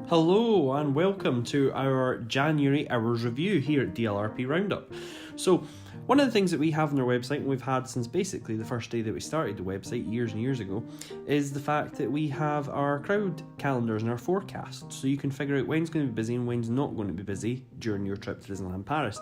Hello and welcome to our January Hours Review here at DLRP Roundup. So, one of the things that we have on our website, and we've had since basically the first day that we started the website years and years ago, is the fact that we have our crowd calendars and our forecasts, so you can figure out when's going to be busy and when's not going to be busy during your trip to Disneyland Paris.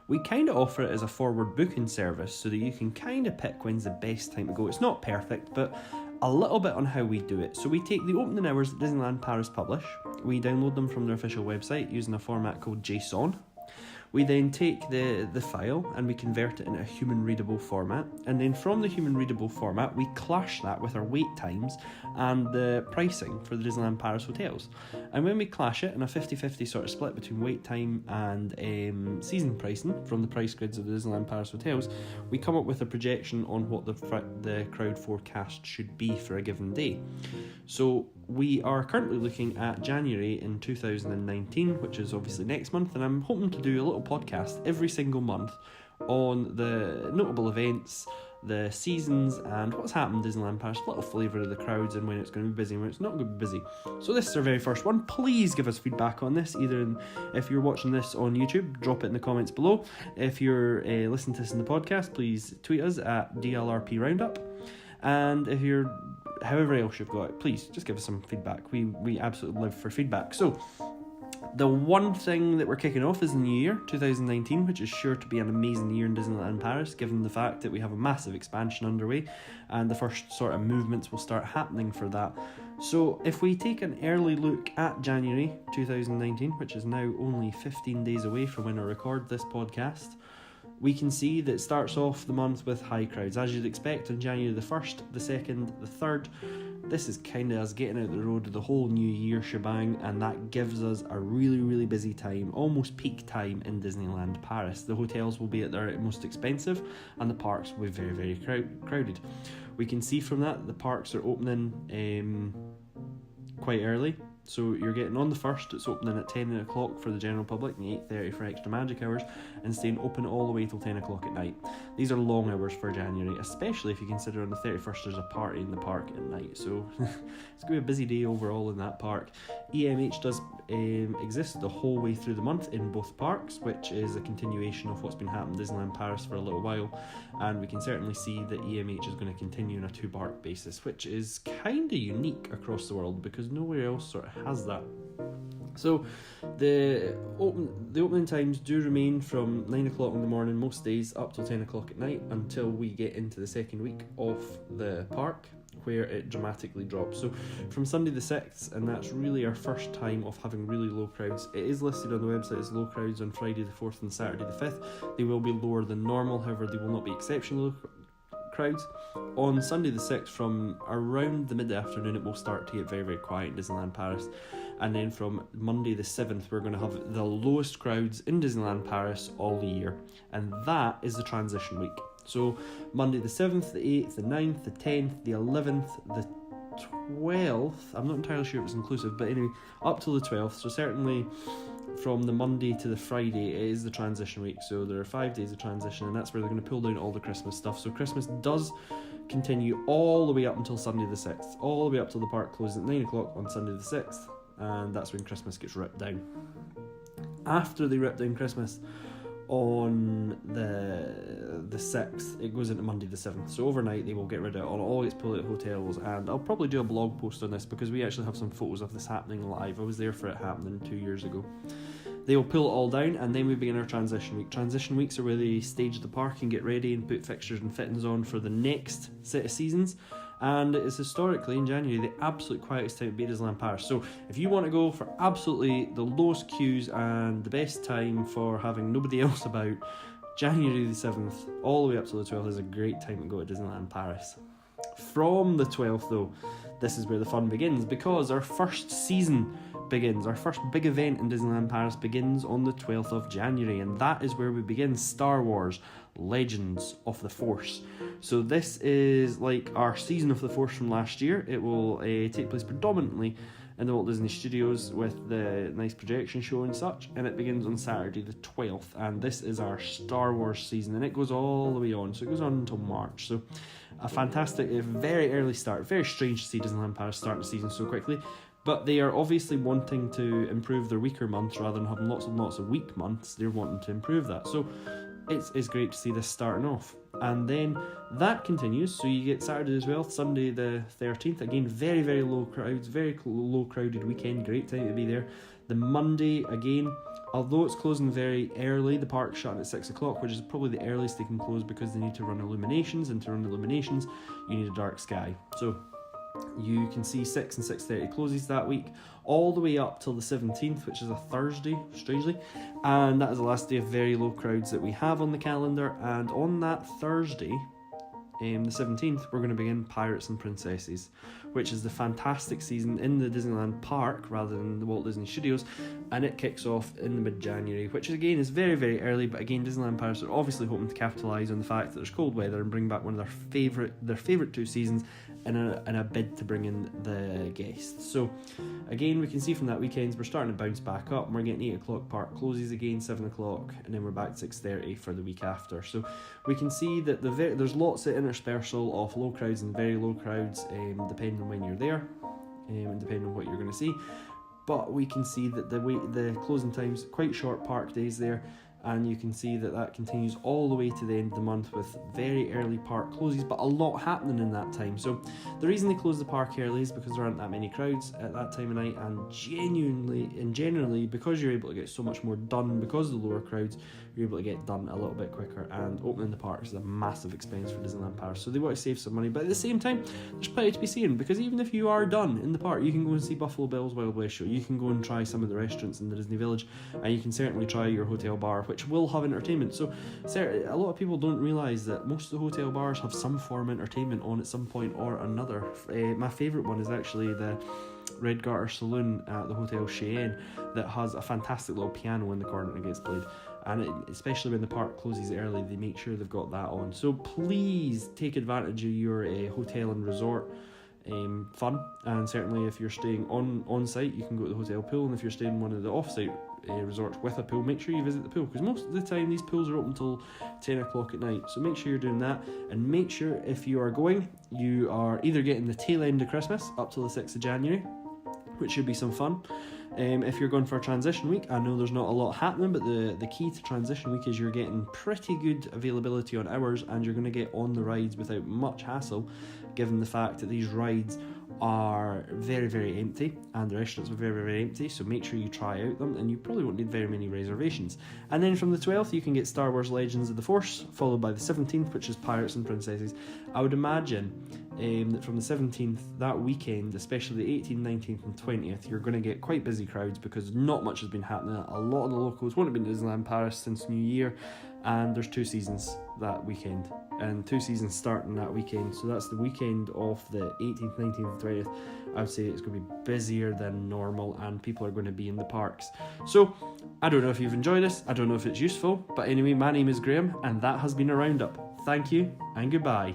We kind of offer it as a forward booking service so that you can kind of pick when's the best time to go. It's not perfect, but a little bit on how we do it. So we take the opening hours that Disneyland Paris publish, we download them from their official website using a format called JSON. We then take the file and we convert it into a human readable format, and then from the human readable format we clash that with our wait times and the pricing for the Disneyland Paris hotels. And when we clash it in a 50-50 sort of split between wait time and season pricing from the price grids of the Disneyland Paris hotels, we come up with a projection on what the crowd forecast should be for a given day. So we are currently looking at January in 2019, which is obviously next month, and I'm hoping to do a little podcast every single month on the notable events, the seasons, and what's happened in Disneyland Paris, a little flavour of the crowds and when it's going to be busy and when it's not going to be busy. So this is our very first one. Please give us feedback on this, either if you're watching this on YouTube, drop it in the comments below. If you're listening to this in the podcast, please tweet us at DLRP Roundup. And if you're however else you've got it, please just give us some feedback. We absolutely live for feedback. So the one thing that we're kicking off is the new year, 2019, which is sure to be an amazing year in Disneyland Paris, given the fact that we have a massive expansion underway and the first sort of movements will start happening for that. So if we take an early look at January 2019, which is now only 15 days away from when I record this podcast, we can see that it starts off the month with high crowds, as you'd expect on January the 1st, the 2nd, the 3rd. This is kind of us getting out the road of the whole new year shebang, and that gives us a really, really busy time, almost peak time in Disneyland Paris. The hotels will be at their most expensive, and the parks will be very, very crowded. We can see from that the parks are opening quite early. So you're getting on the 1st, it's opening at 10 o'clock for the general public and 8:30 for extra magic hours, and staying open all the way till 10 o'clock at night. These are long hours for January, especially if you consider on the 31st there's a party in the park at night, so it's going to be a busy day overall in that park. EMH does exist the whole way through the month in both parks, which is a continuation of what's been happening in Disneyland Paris for a little while, and we can certainly see that EMH is going to continue on a two-park basis, which is kind of unique across the world because nowhere else sort of has that. So the opening times do remain from 9 o'clock in the morning most days up till 10 o'clock at night until we get into the second week of the park, where it dramatically drops. So from Sunday the 6th, and that's really our first time of having really low crowds. It is listed on the website as low crowds on Friday the 4th and Saturday the 5th. They will be lower than normal, however they will not be exceptionally low crowds. On Sunday the 6th, from around the mid-afternoon, it will start to get very, very quiet in Disneyland Paris. And then from Monday the 7th, we're going to have the lowest crowds in Disneyland Paris all year. And that is the transition week. So Monday the 7th, the 8th, the 9th, the 10th, the 11th, the 12th, I'm not entirely sure if it's inclusive, but anyway, up till the 12th, so certainly from the Monday to the Friday it is the transition week, so there are 5 days of transition, and that's where they're going to pull down all the Christmas stuff. So Christmas does continue all the way up until Sunday the 6th, all the way up till the park closes at 9 o'clock on Sunday the 6th, and that's when Christmas gets ripped down. After they rip down Christmas on the 6th, it goes into Monday the 7th, so overnight they will get rid of it, all gets pulled out of hotels, and I'll probably do a blog post on this because we actually have some photos of this happening live. I was there for it happening 2 years ago. They will pull it all down, and then we begin our transition week. Transition weeks are where they stage the park and get ready and put fixtures and fittings on for the next set of seasons. And it is historically in January the absolute quietest time to be at Disneyland Paris. So if you want to go for absolutely the lowest queues and the best time for having nobody else about, January the 7th all the way up to the 12th is a great time to go to Disneyland Paris. From the 12th though, this is where the fun begins, because our first season begins. Our first big event in Disneyland Paris begins on the 12th of January, and that is where we begin Star Wars Legends of the Force. So this is like our season of the Force from last year. It will take place predominantly in the Walt Disney Studios with the nice projection show and such, and it begins on Saturday the 12th, and this is our Star Wars season, and it goes all the way on, so it goes on until March. So a fantastic, very early start. Very strange to see Disneyland Paris start the season so quickly. But they are obviously wanting to improve their weaker months rather than having lots and lots of weak months. They're wanting to improve that. So it's great to see this starting off. And then that continues. So you get Saturday as well, Sunday the 13th. Again, very, very low crowds, very low crowded weekend. Great time to be there. The Monday, again, although it's closing very early, the park's shutting at 6 o'clock, which is probably the earliest they can close because they need to run illuminations. And to run illuminations, you need a dark sky. So you can see 6 and 6:30 closes that week, all the way up till the 17th, which is a Thursday, strangely, and that is the last day of very low crowds that we have on the calendar. And on that Thursday, the 17th, we're going to begin Pirates and Princesses, which is the fantastic season in the Disneyland Park rather than the Walt Disney Studios, and it kicks off in the mid-January, which again is very, very early. But again, Disneyland Paris are obviously hoping to capitalise on the fact that there's cold weather and bring back one of their favourite 2 seasons in a bid to bring in the guests. So again, we can see from that weekends we're starting to bounce back up, and we're getting 8 o'clock park closes again, 7 o'clock, and then we're back to 6:30 for the week after. So we can see that there's lots of interspersal of low crowds and very low crowds, depending on when you're there, and depending on what you're going to see. But we can see that the closing times, quite short park days there, and you can see that continues all the way to the end of the month with very early park closes, but a lot happening in that time. So the reason they close the park early is because there aren't that many crowds at that time of night, and generally because you're able to get so much more done because of the lower crowds, you're able to get done a little bit quicker, and opening the parks is a massive expense for Disneyland Paris, so they want to save some money. But at the same time, there's plenty to be seen, because even if you are done in the park, you can go and see Buffalo Bill's Wild West show, you can go and try some of the restaurants in the Disney Village, and you can certainly try your hotel bar, which will have entertainment. So a lot of people don't realise that most of the hotel bars have some form of entertainment on at some point or another. My favourite one is actually the Red Garter Saloon at the Hotel Cheyenne, that has a fantastic little piano in the corner that gets played, and especially when the park closes early, they make sure they've got that on. So please take advantage of your hotel and resort fun, and certainly if you're staying on site, you can go to the hotel pool, and if you're staying in one of the off-site resorts with a pool, make sure you visit the pool, because most of the time these pools are open till 10 o'clock at night. So make sure you're doing that, and make sure if you are going, you are either getting the tail end of Christmas up till the 6th of January, which should be some fun. If you're going for a transition week, I know there's not a lot happening, but the key to transition week is you're getting pretty good availability on hours, and you're going to get on the rides without much hassle, given the fact that these rides are very, very empty, and the restaurants are very, very empty. So make sure you try out them, and you probably won't need very many reservations. And then from the 12th, you can get Star Wars Legends of the Force, followed by the 17th, which is Pirates and Princesses. I would imagine that from the 17th, that weekend, especially the 18th, 19th and 20th, you're going to get quite busy crowds, because not much has been happening. A lot of the locals won't have been to Disneyland Paris since New Year, and there's 2 seasons that weekend, and 2 seasons starting that weekend. So that's the weekend of the 18th, 19th and 20th. I would say it's going to be busier than normal, and people are going to be in the parks. So I don't know if you've enjoyed this, I don't know if it's useful, but anyway, my name is Graham, and that has been a roundup. Thank you and goodbye.